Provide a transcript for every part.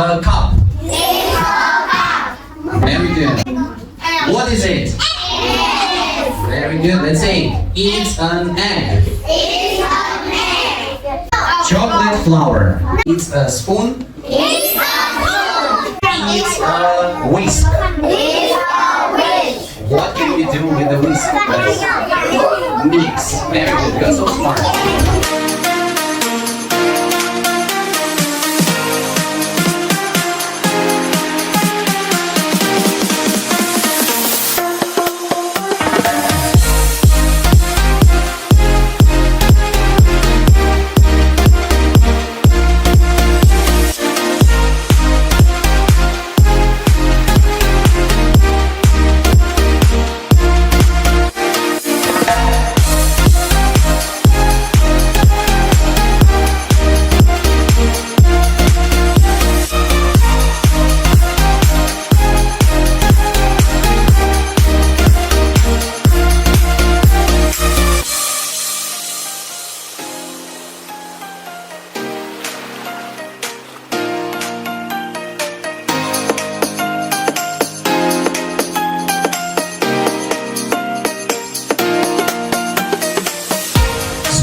a cup. Very good. What is it? Very good. Let's say it's an egg. Chocolate flour. It's a spoon. It's a whisk. What can we do with the whisk? Mix. Very good. You're so smart.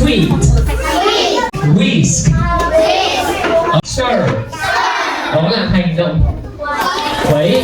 Sweet. Whisk. Stir. Đó là hành động khuấy.